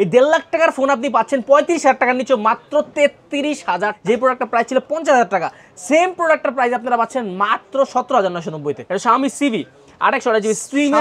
এই 1.5 লাখ টাকার ফোন আপনি পাচ্ছেন 35,000 টাকার নিচে মাত্র 33,000। যে প্রোডাক্টটা প্রাইস ছিল 50,000 টাকা, সেম প্রোডাক্টের প্রাইস আপনারা পাচ্ছেন মাত্র 17,990 তে। এটা Xiaomi CV 828GB স্লিম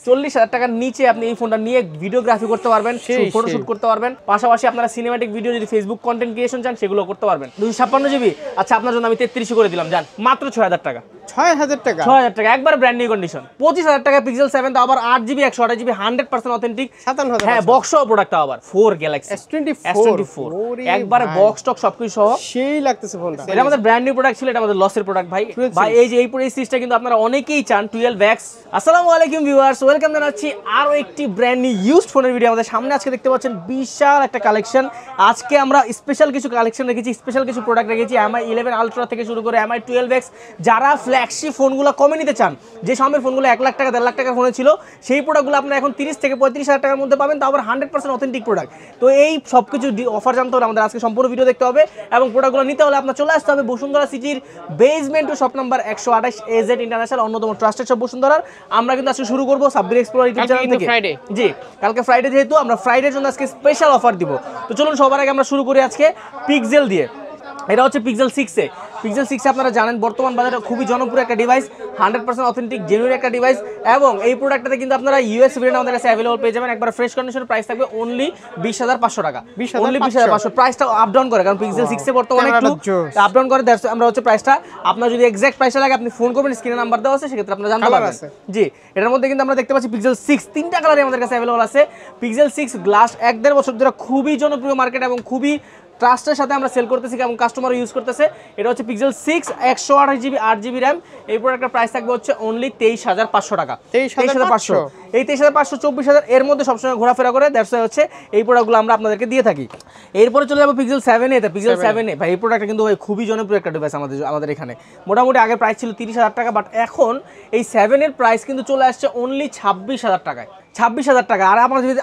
40,000 টাকার নিচে আপনি এই ফোনটা নিয়ে ভিডিওগ্রাফি করতে পারবেন, ফটোশুট করতে পারবেন, পাশাপাশি আপনারা সিনেম্যাটিক ভিডিও যদি ফেসবুক কন্টেন্ট ক্রিয়েশন চান সেগুলো করতে পারবেন। 256GB, আচ্ছা আপনার জন্য আমি 33 করে দিলাম, জান মাত্র 6,000 টাকা। 6,000 টাকা, 6,000 টাকা একবার ব্র্যান্ড নিউ কন্ডিশন। 25,000 টাকা Pixel 7, তো আবার 8GB 128GB 100% অথেন্টিক, 57,000। হ্যাঁ বক্স সহ প্রোডাক্ট, আবার 4 গ্যালাক্সি S24 একবার বক্স স্টক সবকিছু সহ, সেই লাগতেছে ফোনটা। এটা আমাদের ব্র্যান্ড নিউ প্রোডাক্ট ছিল, এটা আমাদের লসের প্রোডাক্ট ভাই। ভাই এই যে এই সিরিজটা কিন্তু আপনারা অনেকেই চান 12X। আসসালামু আলাইকুম ভিউয়ার্স, ওয়েলকাম জানাচ্ছি আরো একটি ব্র্যান্ড নিউ ইউজড ফোনের ভিডিও আমাদের সামনে। আজকে দেখতে পাচ্ছেন বিশাল একটা কালেকশন। আজকে আমরা স্পেশাল কিছু কালেকশন রেখেছি, স্পেশাল কিছু প্রোডাক্ট রেখেছি। MI 11 আলট্রা থেকে শুরু করে MI 12X, যারা ফ্ল্যাগশিপ ফোনগুলো কমে নিতে চান, যে Xiaomi ফোনগুলো 1 লাখ টাকা 1.5 লাখ টাকার ফোনে ছিল, সেই প্রোডাক্টগুলো আপনারা এখন 30 থেকে 35,000 টাকার মধ্যে পাবেন, তো আবার 100% অথেন্টিক প্রোডাক্ট। তো এই সব কিছু অফার জানতে হলে আমাদের আজকে সম্পূর্ণ ভিডিও দেখতে হবে, এবং প্রোডাক্টগুলো নিতে হলে আপনার চলে আসতে হবে বসুন্ধরা সিটির basement two shop number 128 AZ international, অন্যতম ট্রাস্টেড শপ বসুন্ধরার। আমরা কিন্তু আজকে শুরু করব সাব্বির এক্সপ্লোরার ইউটিউব চ্যানেল থেকে। জি, কালকে ফ্রাইডে, যেহেতু আমরা ফ্রাইডের জন্য আজকে স্পেশাল অফার দিব। তো চলুন সবার আগে আমরা শুরু করি আজকে পিক্সেল দিয়ে। এটা হচ্ছে Pixel 6 এ। Pixel 6 আপনারা জানেন বর্তমান বাজারে খুবই জনপ্রিয় একটা ডিভাইস, 100% অথেন্টিক জেনুইন একটা ডিভাইস, এবং এই প্রোডাক্টটাতে কিন্তু আপনারা ইউএস ভেরিয়েন্ট আমাদের কাছে অ্যাভেলেবল পেয়ে যাবেন। একবার ফ্রেশ কন্ডিশনের প্রাইস থাকবে অনলি 20,500 টাকা, অনলি 20,500। প্রাইসটা আপ ডাউন করে, কারণ Pixel 6 এ বর্তমানে একটু আপ ডাউন করে, আমরা হচ্ছে প্রাইসটা, আপনার যদি এক্সাক্ট প্রাইসটা লাগে আপনি ফোন করবেন, স্ক্রিনে নাম্বার দেওয়া আছে, সেক্ষেত্রে আপনারা জানতে পারবেন। জি, এটার মধ্যে কিন্তু আমরা দেখতে পাচ্ছি Pixel 6 তিনটা কালারে আমাদের কাছে অ্যাভেলেবল আছে। Pixel 6 গ্লাস 1.5 বছর ধরে খুবই জনপ্রিয় মার্কেট এবং খুবই ট্রাস্টের সাথে আমরা সেল করতেছি এবং কাস্টমার ইউজ করতেছে। এটা হচ্ছে Pixel 6 128GB 8GB র্যাম। এই প্রোডাক্টের প্রাইস থাকবে হচ্ছে অনলি 23,500 টাকা। 23,500, এই 23,500 24,000 এর মধ্যে সবসময় ঘোরাফেরা করে, দ্যাটস ওয়াই হচ্ছে এই প্রোডাক্টগুলো আমরা আপনাদেরকে দিয়ে থাকি। এরপরে চলে যাবো Pixel 7 এ। Pixel 7 এ ভাই এই প্রোডাক্টটা কিন্তু ভাই খুবই জনপ্রিয় একটা ডিভাইস আমাদের এখানে। মোটামুটি আগে প্রাইস ছিল 30,000 টাকা, বাট এখন এই 7 এর প্রাইস কিন্তু চলে আসছে অনলি 26,000 টাকায়। 26,000 টাকা। আর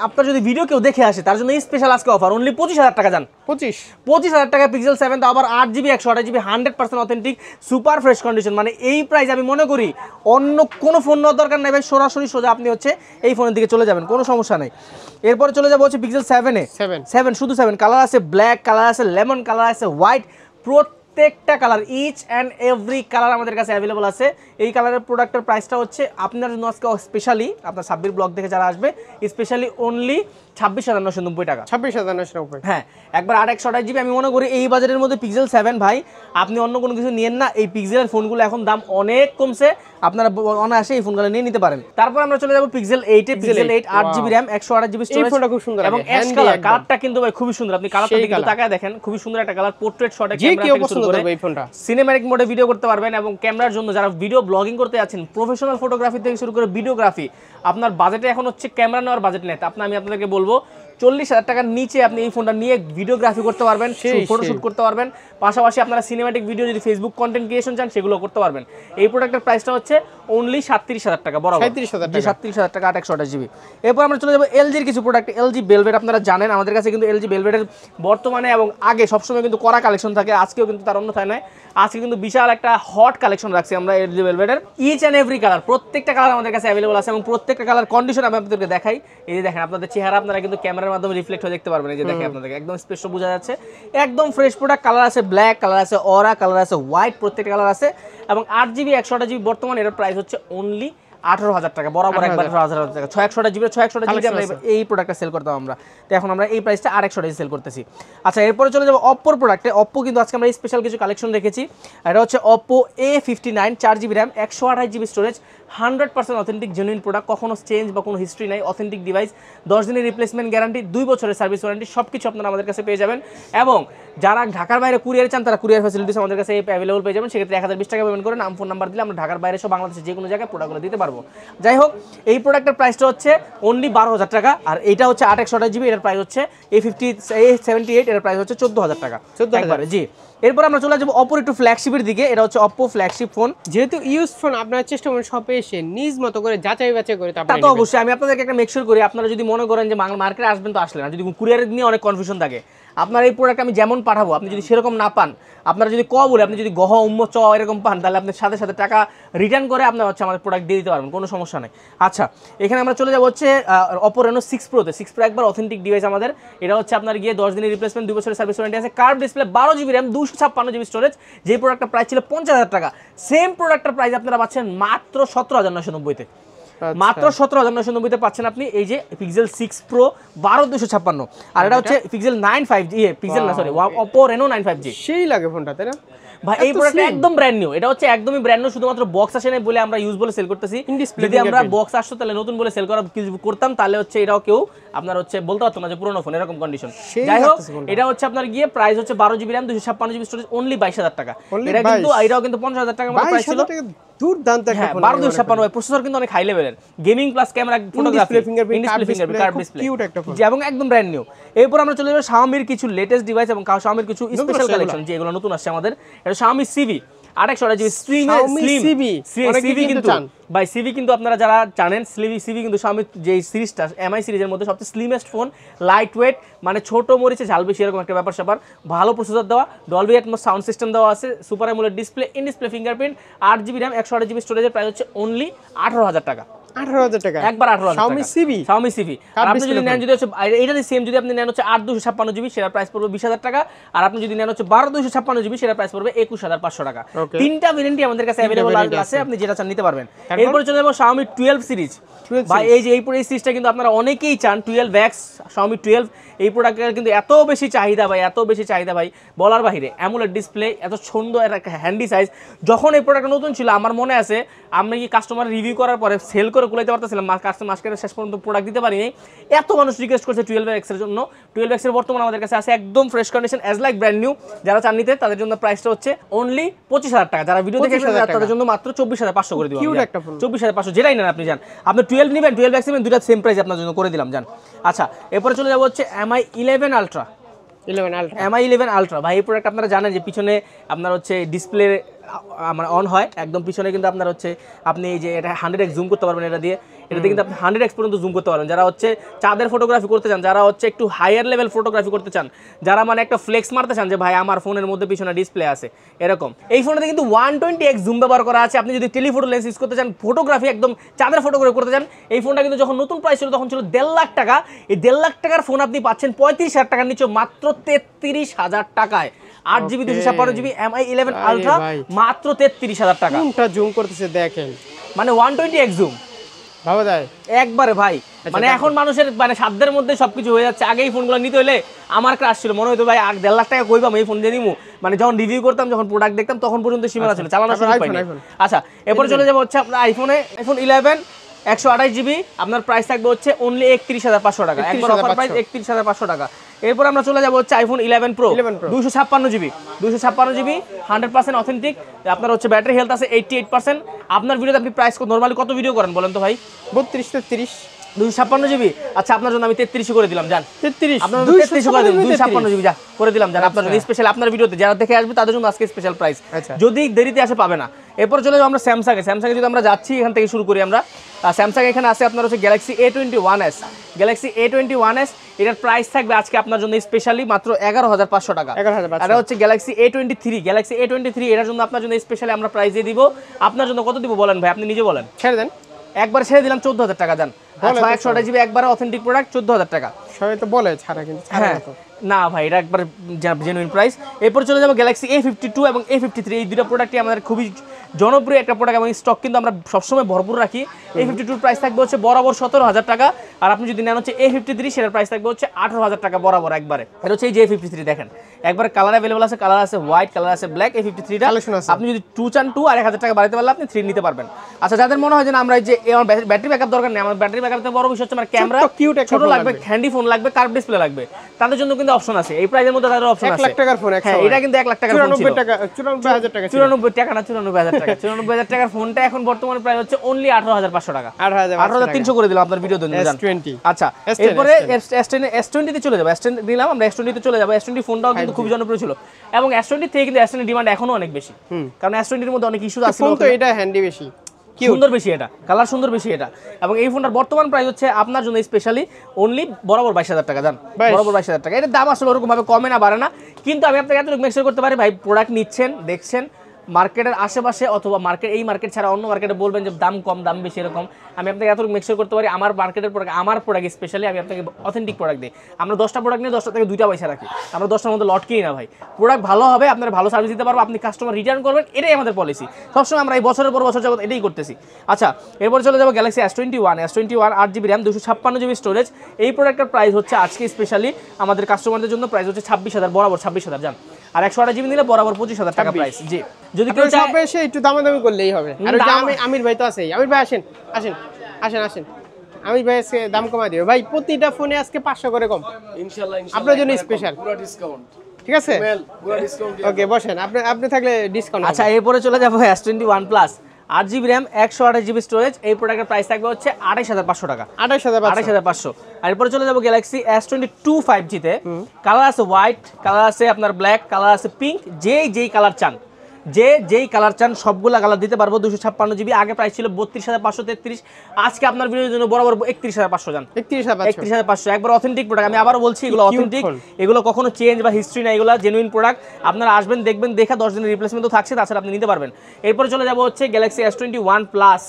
আপনার যদি ভিডিও কেউ দেখে আসে, তার জন্য এই স্পেশাল আজকে অফার অনলি 25,000 টাকা। জান 25,000 টাকা Pixel 7, তো আবার 8GB 128GB 100% authentic super fresh condition. মানে এই প্রাইস আমি মনে করি অন্য কোনো ফোন নেওয়ার দরকার নাই ভাই, সরাসরি সোজা আপনি হচ্ছে এই ফোনের দিকে চলে যাবেন, কোনো সমস্যা নেই। এরপরে চলে যাবো হচ্ছে Pixel 7 এ। 7 শুধু 7 কালার আছে, ব্ল্যাক কালার আছে, লেমন কালার আছে, হোয়াইট, প্রত্যেকটা colour, each and every colour আমাদের কাছে অ্যাভেলেবল আছে। এই কালারের প্রোডাক্টের প্রাইসটা হচ্ছে আপনার জন্য আজকে স্পেশালি, আপনার সাব্বির ব্লগ দেখে যারা আসবে, স্পেশালি অনলি 26,990 টাকা। 26,990, হ্যাঁ একবার 8/128GB। আমি মনে করি এই বাজারের মধ্যে Pixel 7 ভাই আপনি অন্য কোনো কিছু নিয়েন না, এই পিক্সেলের ফোনগুলো এখন দাম অনেক কমছে, আপনারা অনায়াসে এই ফোনগুলো নিয়ে নিতে পারেন। তারপর আমরা চলে যাবো Pixel 8 এ। Pixel 8 8GB RAM 128GB storage, খুব সুন্দর এবং অ্যাশ কালার, কালারটা কিন্তু ভাই খুবই সুন্দর। আপনি কালারটা দিকে তাকায় দেখেন, খুবই সুন্দর একটা কালার। পোর্ট্রেট শটে ক্যামেরা থেকে শুরু করে সিনেম্যাটিক মোডে ভিডিও করতে পারবেন, এবং ক্যামেরার জন্য যারা ভিডিও ব্লগিং করতে যাচ্ছেন, প্রফেশনাল ফটোগ্রাফি থেকে শুরু করে ভিডিওগ্রাফি, আপনার বাজেটে এখন হচ্ছে ক্যামেরা নেওয়ার বাজেট নেই। আমি আপনাদেরকে বলবো 40,000 টাকার নিচে আপনি এই ফোনটা নিয়ে ভিডিওগ্রাফি করতে পারবেন, ফটোশুট করতে পারবেন, পাশাপাশি আপনারা সিনেম্যাটিক ভিডিও যদি ফেসবুক কন্টেন্ট ক্রিয়েশন চান সেগুলো করতে পারবেন। এই প্রোডাক্টের প্রাইসটা হচ্ছে অনলি 37,000 টাকা, বরাবর 37,000 টাকা 8/128GB। এরপর আমরা চলে যাবো LG-র কিছু প্রোডাক্ট। LG Velvet আপনারা জানেন আমাদের কাছে কিন্তু LG Velvet-এর বর্তমানে এবং আগে সবসময় কিন্তু কড়া কালেকশন থাকে, আজকেও কিন্তু তার অন্যথায় নয়। আজকে কিন্তু বিশাল একটা হট কালেকশন রাখছি আমরা LG Velvet-এর। ইচ অ্যান্ড এভরি কালার, প্রত্যেকটা কালার আমাদের কাছে অ্যাভেলেবল আছে, এবং প্রত্যেকটা কালার কন্ডিশন আমি আপনাদেরকে দেখাই। এই যে দেখেন, আপনাদের চেহারা আপনারা কিন্তু ক্যামেরার মাধ্যমে রিফ্লেক্ট হয়ে দেখতে পারবেন। এই যে দেখেন, আপনাদেরকে একদম স্পষ্ট বোঝা যাচ্ছে, একদম ফ্রেশ প্রোডাক্ট। কালার আছে ব্ল্যাক, কালার আছে অরা, কালার আছে হোয়াইট, প্রত্যেকটা কালার আছে, এবং 8GB 128GB বর্তমানে এর প্রাইস হচ্ছে অনলি 18,000 টাকা, বরাবর একবার 18,000 টাকা। 6/128GB আমরা এই প্রোডাক্টটা সেল করতাম আমরা, তো এখন আমরা এই প্রাইসটা 8/128 সেল করতেছি। আচ্ছা, এরপরে চলে যাবো Oppo-র প্রোডাক্টে। Oppo কিন্তু আজকে আমরা স্পেশাল কিছু কালেকশন রেখেছি। এটা হচ্ছে Oppo A59 4GB RAM 128GB storage, 100% authentic genuine product, কখনো চেঞ্জ বা কোনো হিস্ট্রি নাই, অথেন্টিক ডিভাইস, 10 দিনের রিপ্লেসমেন্ট গ্যারান্টি, 2 বছরের সার্ভিস ওয়ারেন্টি, সব কিছু আপনারা আমাদের কাছে পেয়ে যাবেন। এবং যারা ঢাকার বাইরে কুরিয়ার চান, তারা কুরিয়ার ফ্যাসিলিটিস আমাদের কাছে অ্যাভেলেবল পেয়ে যাবেন। সেক্ষেত্রে 1020 টাকা পেমেন্ট করে নাম ফোন নাম্বার দিলে আমরা ঢাকার বাইরে সব বাংলাদেশের যে কোনো জায়গায় প্রোডাক্টগুলো দিতে পারবো। যাই হোক, এই প্রোডাক্টের প্রাইসটা হচ্ছে অনলি 12,000 টাকা, আর এইটা হচ্ছে 8/128GB, এর প্রাইস হচ্ছে A78, এর প্রাইস হচ্ছে 14,000 টাকা। 14,000, জি। এরপর আমরা চলে যাবো Oppo একটু ফ্ল্যাগশিপের দিকে। এটা হচ্ছে Oppo ফ্ল্যাগশিপ ফোন। যেহেতু ইউজ ফোন, আপনারা চেষ্টা করুন শপে এসে নিজ মতো করে যাচাই বাছাই করে, তা তো অবশ্যই আমি আপনাদেরকে একটা মেক শিওর করি, আপনারা যদি মনে করেন যে মার্কেটে আসবেন তো আসলে না, যদি কুরিয়ার নিয়ে অনেক কনফিউশন থাকে, আপনার এই প্রোডাক্ট আমি যেমন পাঠাবো আপনি যদি সেরকম না পান, আপনারা যদি বলে আপনি যদি গহ উম্ম চ এরকম পান, তাহলে আপনি সাথে সাথে টাকা রিটার্ন করে আপনার হচ্ছে আমাদের প্রোডাক্ট দিয়ে দিতে পারবেন, কোনো সমস্যা নেই। আচ্ছা, এখানে আমরা চলে যাবো হচ্ছে Oppo Reno 6 Pro তে। 6 Pro একবার অথেন্টিক ডিভাইস আমাদের। এটা হচ্ছে আপনার গিয়ে 10 দিনের রিপ্লেসমেন্ট, 2 বছরের সার্ভিস ওয়ারেন্টি আছে, curve display, 12 GB RAM, 256 GB storage. যে প্রোডাক্টটা প্রাইস ছিল 50,000 টাকা, সেম প্রোডাক্টের প্রাইস আপনারা পাচ্ছেন মাত্র 17,990 তে। মাত্র 17,990 পাচ্ছেন আপনি এই যে Pixel 6 Pro 12256। আর এটা হচ্ছে Pixel 9 5G, Pixel না সরি Oppo Reno 9 5G। সেই লাগে ফোনটা, তাই না ভাই? এই প্রোডাক্টটা একদম ব্র্যান্ড নিউ, এটা হচ্ছে একদমই ব্র্যান্ড নিউ, শুধুমাত্র বক্স আসে নাই বলে আমরা ইউজ বলে সেল করতেছি। যদি আমরা বক্স আসতো তাহলে নতুন বলে সেল করা কিছু করতাম, তাহলে হচ্ছে এটাও কেউ আপনার হচ্ছে বলতে পারতো না যে পুরনো ফোন, এরকম কন্ডিশন। যাই হোক, এটা হচ্ছে আপনার গিয়ে প্রাইস হচ্ছে 12 GB RAM, 256 GB storage, only 22,000 টাকা। এটা কিন্তু এটাও কিন্তু 50,000 টাকার মতো প্রাইস ছিল। দুর্দান্ত একটা ফোন। 12,256 প্রসেসর কিন্তু অনেক হাই লেভেলের, gaming plus camera, photography, fingerprint, curve display, cute একটা ফোন এবং একদম ব্র্যান্ড নিউ। এরপর আমরা চলে যাব Xiaomi-র কিছু লেটেস্ট ডিভাইস এবং Xiaomi-র কিছু স্পেশাল কালেকশন যেগুলো নতুন আসছে আমাদের। এটা Xiaomi CV 828GB slim, CV কিন্তু ভাই CV কিন্তু আপনারা যারা জানেন CV কিন্তু Xiaomi যে সিরিজটা MI সিরিজের মধ্যে সবচেয়ে স্লিমেস্ট ফোন, লাইট ওয়েট, মানে ছোট মরিচে ঝাল বেশি এরকম একটা ব্যাপার স্যাপার। ভালো প্রসেসর দেওয়া, Dolby Atmos সাউন্ড সিস্টেম দেওয়া আছে, super AMOLED display, in display fingerprint, 8GB RAM 128GB স্টোরেজের প্রাইস হচ্ছে অনলি 18,000 টাকা। 18,000 টাকা একবার 18,000 টাকা। Xiaomi CV আর আপনি যদি নেন, যদি হচ্ছে এটা সেম, যদি আপনি নেন হচ্ছে 8,256GB সেটার প্রাইস পড়বে 20,000 টাকা। আর আপনি যদি নেন হচ্ছে 12,256GB সেটার প্রাইস পড়বে 21,500 টাকা। তিনটা ভেরিয়েন্টই আমাদের কাছে अवेलेबल আছে, আপনি যেটা চান নিতে পারবেন। এরপর চলে যাব Xiaomi 12 সিরিজ। ভাই এই যে এই সিরিজটা কিন্তু আপনারা অনেকেই চান, 12X Xiaomi 12। এই প্রোডাক্টের কিন্তু এত বেশি চাহিদা ভাই, এত বেশি চাহিদা ভাই বলার বাহিরে। অ্যামোলেড ডিসপ্লে, এত সুন্দর একটা হ্যান্ডি সাইজ। যখন এই প্রোডাক্টটা নতুন ছিল আমার মনে আছে আমরা কি কাস্টমার রিভিউ করার পরে সেল করে কুলাইতে পারতেছিলাম, মাসকের শেষ পর্যন্ত প্রোডাক্ট দিতে পারিনি। এত মানুষ রিকোয়েস্ট করছে 12X এর জন্য। 12X এর বর্তমানে আমাদের কাছে আছে একদম fresh condition, as like brand new. যারা চান নিতে তাদের জন্য প্রাইসটা হচ্ছে অনলি 25,000 টাকা। যারা ভিডিও দেখে তাদের জন্য মাত্র 24,500 করে দিব। 24,500 যেটাই নেন আপনি যান। আপনি 12 নেবেন, 12X নেবেন, দুইটা সেম প্রাইস আপনার জন্য করে দিলাম, জান। আচ্ছা, এরপরে চলে যাবো হচ্ছে MI 11 Ultra। MI 11 Ultra ভাই, এই প্রোডাক্ট আপনারা জানেন যে পিছনে আপনার হচ্ছে ডিসপ্লে মানে অন হয় একদম পিছনে, কিন্তু আপনার হচ্ছে আপনি এই যে এটা 100x জুম করতে পারবেন এটা দিয়ে। এটাতে কিন্তু আপনি 100x পর্যন্ত জুম করতে পারবেন। যারা হচ্ছে চাঁদের ফটোগ্রাফি করতে চান, যারা হচ্ছে একটু হায়ার লেভেল ফটোগ্রাফি করতে চান, যারা মানে একটা ফ্লেক্স মারতে চান যে ভাই আমার ফোনের মধ্যে পিছনে ডিসপ্লে আছে এরকম, এই ফোনটাতে কিন্তু 120x জুম ব্যবহার করা আছে। আপনি যদি টেলিফটো লেন্স ইউজ করতে চান, ফটোগ্রাফি একদম চাঁদের ফটোগ্রাফি করতে চান, এই ফোনটা কিন্তু যখন নতুন প্রাইস ছিল তখন ছিল 1.5 লাখ টাকা। এই 1.5 লাখ টাকার ফোন আপনি পাচ্ছেন 35,000 টাকার নিচে মাত্র 33,000 টাকায়। 8GB 256GB MI 11 Ultra মাত্র 33,000 টাকা। কোনটা জুম করতেছে দেখেন, মানে 120x জুম ভাবা যায় একবারে ভাই। মানে এখন মানুষের মানে সাধ্যের মধ্যে সবকিছু হয়ে যাচ্ছে। আগে এই ফোনগুলো নিতে হলে আমার ক্রাশ ছিল, মনে হতো ভাই 1.5 লাখ টাকা কইবাম এই ফোন দিয়ে নিমু। মানে যখন রিভিউ করতাম, যখন প্রোডাক্ট দেখতাম তখন পর্যন্ত সীমানা ছিল, চালানো শুরু পাইনি। আচ্ছা, এরপর চলে যাবো হচ্ছে আপনার iPhone 11 128GB। আপনার প্রাইস থাকবে হচ্ছে অনলি 31,500 টাকা, একবার অফার প্রাইস 31,500 টাকা। এরপর আমরা চলে যাবো হচ্ছে iPhone 11 Pro 256GB 100% অথেন্টিক। আপনার হচ্ছে ব্যাটারি হেলথ আছে 88%। আপনার ভিডিওতে আপনি প্রাইস নরমালি কত ভিডিও করেন বলেন তো ভাই? 32-33 256GB। আচ্ছা, আপনার জন্য আমি 33 করে দিলাম, জান। 33 আপনার 33 করে দিলাম, 256GB যা করে দিলাম, জান। আপনার জন্য স্পেশাল, আপনার ভিডিওতে যারা দেখে আসবে তাদের জন্য আজকে স্পেশাল প্রাইস। যদি দেরিতে আসে পাবে না। এরপর চলে যাবো আমরা স্যামসাংয়ে। স্যামসাংয়ে যদি আমরা যাচ্ছি এখান থেকে শুরু করি আমরা। স্যামসাং এখানে আছে আপনার হচ্ছে Galaxy A21s। Galaxy A21s এটার প্রাইস থাকবে আজকে আপনার জন্য স্পেশালি মাত্র 11,500 টাকা। এটা হচ্ছে Galaxy A23 এটার জন্য আপনার জন্য স্পেশালি আমরা প্রাইস দিয়ে দিব। আপনার জন্য কত দিব বলেন ভাই, আপনি নিজে বলেন। ছেড়ে দেন, একবার ছেড়ে দিলাম 14,000 টাকা, জান। 128GB একবারে অথেন্টিক প্রোডাক্ট 14,000 টাকা। সবাই তো বলে ছাড়া, কিন্তু হ্যাঁ না ভাই, এটা একবার জেনুইন প্রাইস। এরপর চলে যাবো Galaxy A52 এবং A53। এই দুটো প্রোডাক্টই আমাদের খুবই জনপ্রিয় একটা প্রোডাক্ট এবং স্টক কিন্তু আমরা সবসময় ভরপুর রাখি। A52 প্রাইস থাকবে হচ্ছে বরাবর 17,000 টাকা। আর আপনি যদি নেন হচ্ছে A53 সেটার প্রাইস থাকবে হচ্ছে 18,000 টাকা বরাবর একবারে। এটা হচ্ছে এই যে A53 দেখেন, একবার কালার অ্যাভেলেবল আছে, কালার আছে হোয়াইট, কালার আছে ব্ল্যাক। A53টা আপনি যদি 2 চান 2 আর 1,000 টাকা বাড়াতে পারলে আপনি 3 নিতে পারবেন। আচ্ছা, যাদের মনে হয় যে আমরা এই যে আমার ব্যাটারি ব্যাকআপ দরকার নেই, আমার ব্যাটারি ব্যাকআপতে বড় বিষয় হচ্ছে আমার ক্যামেরা ছোট লাগবে, হ্যান্ডি ফোন লাগবে, কার্ভ ডিসপ্লে লাগবে, তাদের জন্য কিন্তু অপশন আছে। এই প্রাইসের মধ্যে তাদের অপশন আছে। 1 লাখ টাকার ফোন, হ্যাঁ এটা কিন্তু 1 লাখ টাকার ফোন ছিল। 94,000 টাকা, 94 টাকা না 94,000 টাকা। 94,000 টাকার ফোনটা এখন বর্তমানে প্রাইস হচ্ছে অনলি 18,500 টাকা। 18,300 করে দিলাম আপনার ভিডিও জন্য, জান। আচ্ছা, এরপরে S20 তে চলে যাব। S10 দিলাম আমরা, S20 তে চলে যাব। S20 ফোনটাও কিন্তু খুব জনপ্রিয় ছিল এবং S20 থেকে কিন্তু S10 এর ডিমান্ড এখনো অনেক বেশি, কারণ S20 এর মধ্যে অনেক ইস্যু আছে। ফোন তো এটা হ্যান্ডি বেশি, সুন্দর বেশি এটা, কালার সুন্দর বেশি এটা। এবং এই ফোনটার বর্তমান প্রাইস হচ্ছে আপনার জন্য স্পেশালি অনলি বরাবর 22,000 টাকা। জান, বরাবর 22,000 টাকা। এটার দাম আসলে ওরকম ভাবে কমে না বাড়ে না, কিন্তু আমি আপনাকে এতটুকু মেক শিওর করতে পারি ভাই, প্রোডাক্ট নিচ্ছেন, দেখছেন মার্কেটের আশেপাশে অথবা এই মার্কেট ছাড়া অন্য মার্কেটে বলবেন যে দাম কম দাম বেশি এরকম, আমি আপনাকে এতটুকু মেক শিওর করতে পারি আমার মার্কেটের প্রোডাক্ট, আমার প্রোডাক্ট স্পেশালি আমি আপনাকে অথেন্টিক প্রোডাক্ট দিই। আমরা 10টা প্রোডাক্ট নিয়ে 10টা থেকে 2টা পয়সা রাখি, আমরা 10টার মধ্যে লট কিনি না ভাই। প্রোডাক্ট ভালো হবে, আপনার ভালো সার্ভিস দিতে পারবো, আপনি কাস্টমার রিটার্ন করবেন, এটাই আমাদের পলিসি সবসময়। আমরা এই বছরের পর বছর যাবত এটাই করতেছি। আচ্ছা, এরপর চলে যাবো Galaxy S21 8GB RAM 256GB storage. এই প্রোডাক্টের প্রাইস হচ্ছে আজকে স্পেশালি আমাদের কাস্টমারদের জন্য প্রাইস হচ্ছে 26,000, বরাবর 26,000। জান, আর 128GB নিলে বরাবর 25,000 টাকা প্রাইস। জি, যদি কেউ চায় শপে এসে একটু দামাদামি করলেই হবে। আর ওই যে আমির ভাই তো আছেই, আমির ভাই আসেন আসেন আসেন আসেন, আমির ভাই আজকে দাম কমাই দিবে ভাই, প্রতিটা ফোনে আজকে 500 করে কম ইনশাআল্লাহ, আপনার জন্য স্পেশাল পুরো ডিসকাউন্ট। ঠিক আছে, পুরো ডিসকাউন্ট। ওকে, বসেন, আপনি থাকলে ডিসকাউন্ট। আচ্ছা, এরপরে চলে যাবো S21 plus 8GB RAM 128GB storage. এই প্রোডাক্টের প্রাইস থাকবে হচ্ছে 28,500 টাকা। 28,500। আর এরপরে চলে যাবো গ্যালাক্সি S22 5G তে। কালার আছে হোয়াইট, কালার আছে আপনার ব্ল্যাক, কালার আছে পিঙ্ক, যেই কালার চান, যেই কালার চান সবগুলা কালার দিতে পারবো। 256GB, আগে প্রাইস ছিল 32,533, আজকে আপনার ভিডিওর জন্য বরাবর 31,500। জান, 31,500 একবার অথেন্টিক প্রোডাক্ট। আমি আবারও বলছি এগুলো অথেন্টিক, এগুলো কখনো চেঞ্জ বা হিস্ট্রি না, এগুলো জেনুইন প্রোডাক্ট। আপনারা আসবেন, দেখবেন, দেখা 10 দিনের রিপ্লেসমেন্ট তো থাকছে, তাছাড়া আপনি নিতে পারবেন। এরপরে চলে যাবো হচ্ছে Galaxy S21 plus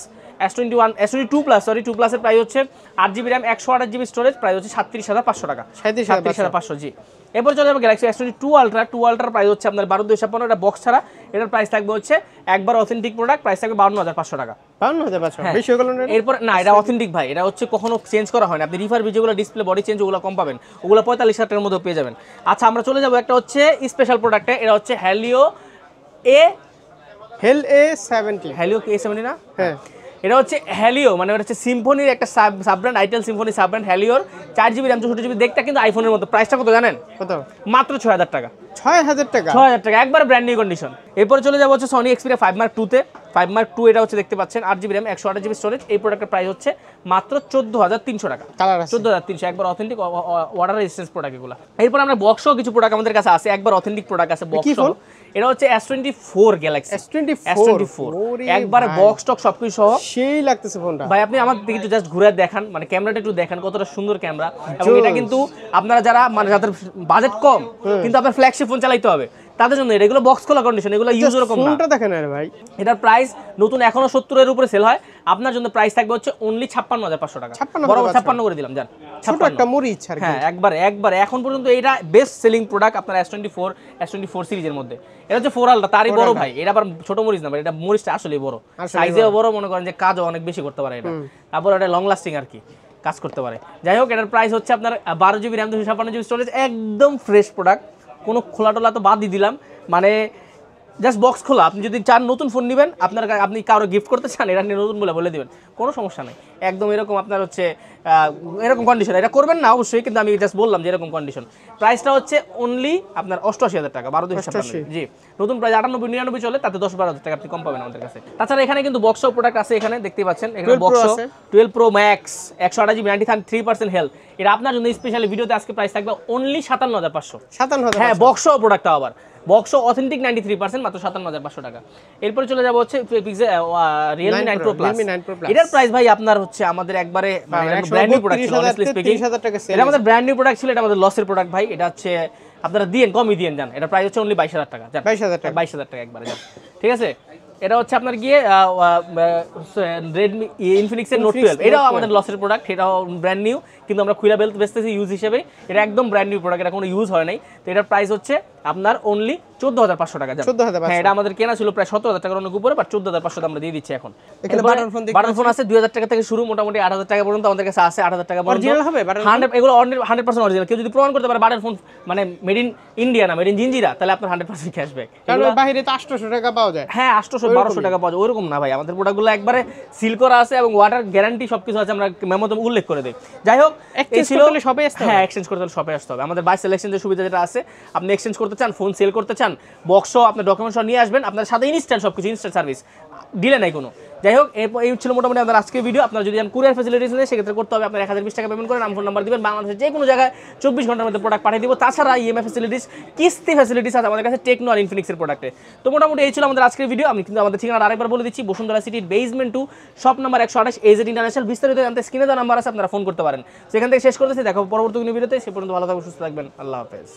S22 plus, sorry 2 প্লাসের প্রাইস হচ্ছে 8GB RAM 128GB storage, price হচ্ছে 37,500 টাকা। 37,500। জি, এরপর চলে যাবে গ্যালাক্সি S22 আলট্রা। 2 আলট্রার প্রাইস হচ্ছে আপনার 12,256, এটা বক্স ছাড়া। এটার প্রাইস থাকবে হচ্ছে একবার অথেন্টিক প্রোডাক্ট, প্রাইস থাকবে 52,500 টাকা। 52,500 বেশি হলো না? এরপর না, এটা অথেন্টিক ভাই, এটা হচ্ছে কখনো চেঞ্জ করা হয় না। আপনি রিফার যেগুলো ডিসপ্লে বডি চেঞ্জ ওগুলো কম পাবেন, ওগুলো 45,000 টাকার মধ্যে পেয়ে যাবেন। আচ্ছা, আমরা চলে যাবো একটা হচ্ছে স্পেশাল প্রোডাক্টে, এটা হচ্ছে Helio A70 না? হ্যাঁ, এটা হচ্ছে Helio, মানে এটা হচ্ছে সিম্ফনির একটা sub brand, itel Symphony sub brand Helioর 4GB RAM 64GB। দেখতে কিন্তু আইফোনের মতো। প্রাইসটা কত জানেন? কত? মাত্র 6,000 টাকা। 6,000 টাকা, 6,000 টাকা, একবার ব্র্যান্ড নিউ কন্ডিশন। এরপরে চলে যাবো হচ্ছে Sony Xperia 5 Mark II তে। 5 Mark II এটা হচ্ছে দেখতে পাচ্ছেন 8GB RAM 128GB স্টোরেজ। এই প্রোডাক্টের প্রাইস হচ্ছে মাত্র 14,300 টাকা। 14,300, একবার অথেন্টিক ওয়াটার রেজিস্ট্যান্স প্রোডাক্ট এগুলো। এরপর আমরা বক্সও কিছু প্রোডাক্ট আমাদের কাছে আছে, একবার অথেন্টিক প্রোডাক্ট আছে বক্স। এটা হচ্ছে S24 গ্যালাক্সি S24, একবারে বক্স টক সবকিছু সহ সেই লাগতেছে ফোনটা ভাই। আপনি আমার দিকে একটু জাস্ট ঘুরে দেখান, মানে ক্যামেরাটা একটু দেখান কতটা সুন্দর ক্যামেরা। এবং এটা কিন্তু আপনারা যারা মানে যাদের বাজেট কম কিন্তু আপনার ফ্ল্যাগশিপ ফোন চালাইতে হবে তাদের জন্য এগুলো বক্স খোলা কন্ডিশন, এগুলো ইউজ এরকম না। ফোনটা দেখেন আরে ভাই, এটার প্রাইস নতুন এখনো 70 এর উপরে সেল হয়, আপনার জন্য প্রাইস থাকবে হচ্ছে অনলি 56,500 টাকা। বরাবর 56 করে দিলাম। জান, ছোট একটা মরিচ আর কি। হ্যাঁ, একবার এখন পর্যন্ত এটা বেস্ট সেলিং প্রোডাক্ট আপনার S24 সিরিজের মধ্যে। এটা হচ্ছে 4 আলট্রা, তারই বড় ভাই। এটা আবার ছোট মরিচ না, এটা মরিচটা আসলেই বড়, সাইজেও বড়, মনে করেন যে কাজও অনেক বেশি করতে পারে এটা। তারপর এটা লং লাস্টিং আর কি কাজ করতে পারে। যাই হোক, এটার প্রাইস হচ্ছে আপনার 12GB RAM 256GB স্টোরেজ, একদম ফ্রেশ প্রোডাক্ট, কোনো খোলা টোলা তো বাদ দিয়ে দিলাম, মানে জাস্ট বক্স খোলা। আপনি যদি চান নতুন ফোন নেবেন, আপনি কারো গিফট করতে চান, এটা নিয়ে নতুন বলে দিবেন, কোনো সমস্যা নেই। একদম এরকম আপনার হচ্ছে এরকম কন্ডিশন, এটা করবেন না অবশ্যই, কিন্তু আমি জাস্ট বললাম যে এরকম কন্ডিশন। প্রাইসটা হচ্ছে অনলি আপনার 88,000 টাকা। 12,256। জি, নতুন প্রাইস 98-99 চলে, তাতে 10-12,000 টাকা আপনি কম পাবেন আমাদের কাছে। তাছাড়া এখানে কিন্তু বক্সও প্রোডাক্ট আছে, এখানে দেখতে পাচ্ছেন, এখানে বক্সও 12 Pro Max 128GB 93% হেলথ। এটা আপনার জন্য স্পেশালি ভিডিওতে আজকে প্রাইস থাকবে অনলি 57,500। হ্যাঁ, বক্সও প্রোডাক্ট আবার বক্সও অথেন্টিক 93%, মাত্র 57,500 টাকা। এরপরে চলে যাবো হচ্ছে Realme 9 Pro Plus। এটার প্রাইস ভাই আপনার হচ্ছে আমাদের একবারে ব্র্যান্ড নিউ প্রোডাক্ট ছিল, অনেস্টলি স্পিকিং এটা আমাদের ব্র্যান্ড নিউ প্রোডাক্ট ছিল, এটা আমাদের লসের প্রোডাক্ট ভাই। এটা হচ্ছে আপনারা দিয়েন, কমই দিয়েন। জান, এটা প্রাইস হচ্ছে অনলি 22,000 টাকা। 22,000 টাকা একবারে। জান, ঠিক আছে। এটা হচ্ছে আপনার গিয়ে Redmi Infinix এর Note 12, এটাও আমাদের লসের প্রোডাক্ট, এটাও ব্র্যান্ড নিউ, কিন্তু আমরা খুলে বেচতেছি ইউজ হিসেবে। এটা একদম ব্র্যান্ড নিউ প্রোডাক্ট, এটা কোনো ইউজ হয় নাই। তো এটার প্রাইস হচ্ছে আপনার অনলি 14,500 টাকা। হ্যাঁ, এটা আমাদের কেনা ছিল প্রায় 17,000 টাকার অনেক উপরে, বাট 14,500 আমরা দিয়ে দিচ্ছি এখন। বাটন ফোন আছে 2,000 টাকা থেকে শুরু, মোটামুটি 8,000 টাকা পর্যন্ত আমাদের কাছে আছে। 8,000 টাকা অরিজিনাল হবে, 100 এগুলো 100% অরিজিনাল। কেউ যদি প্রমাণ করতে পারে বাটন ফোন মানে মেড ইন ইন্ডিয়া না মেড ইন জিঞ্জিরা, তাহলে আপনার 100% ক্যাশব্যাক। কারণ বাইরে তো 800 টাকা পাওয়া যায়। হ্যাঁ, 800-1200 টাকা পাওয়া যায়, ওরকম না ভাই। আমাদের প্রোডাক্টগুলো একবারে সিল করা আছে এবং ওয়াটার গ্যারান্টি সবকিছু আছে, আমরা মেমোতে উল্লেখ করে দেই। যাই হোক, এই ছিল শপে আসতে হবে। হ্যাঁ, এক্সচেঞ্জ করতে হলে শপে আসতে হবে। আমাদের বাই সিলেকশন যে সুবিধা যেটা আছে, আপনি এক্সচেঞ্জ করতে করতে চান, ফোন সেল করতে চান, বক্সও আপনার ডকুমেন্টস নিয়ে আসবেন, আপনার সাথে ইনস্ট্যান্ট সব কিছু, ইনস্ট্যান্ট সার্ভিস, ডিলে নাই কোনো। যাই হোক, এই ছিল মোটামুটি আমাদের আজকের ভিডিও। আপনারা যদি কুরিয়ার ফ্যাসিলিটিস নেই সেক্ষেত্রে করতে হবে আপনার 1020 টাকা পেমেন্ট করে নাম ফোন নাম্বার দিবেন, বাংলাদেশের যে কোনো জায়গায় 24 ঘন্টার মধ্যে প্রোডাক্ট পাঠিয়ে দিব। তাছাড়া ইএমআই ফ্যাসিলিটিস, কিস্তি ফ্যাসিলিটিস আছে আমাদের কাছে টেকনো আর ইনফিনিক্সের প্রোডাক্টে। তো মোটামুটি এই ছিল আমাদের আজকের ভিডিও। আমি কিন্তু আমাদের ঠিকানা আরেকবার বলে দিচ্ছি, বসুন্ধরা সিটির basement 2 shop number 128 AZ international. বিস্তারিত জানতে স্ক্রিনে দেওয়া নাম্বার আছে, আপনারা ফোন করতে পারেন। সেখান থেকে শেষ করতেছি, দেখো পরবর্তী কোনো ভিডিওতে। সে পর্যন্ত ভালো থাকবেন, সুস্থ থাকবেন, আল্লাহ হাফেজ।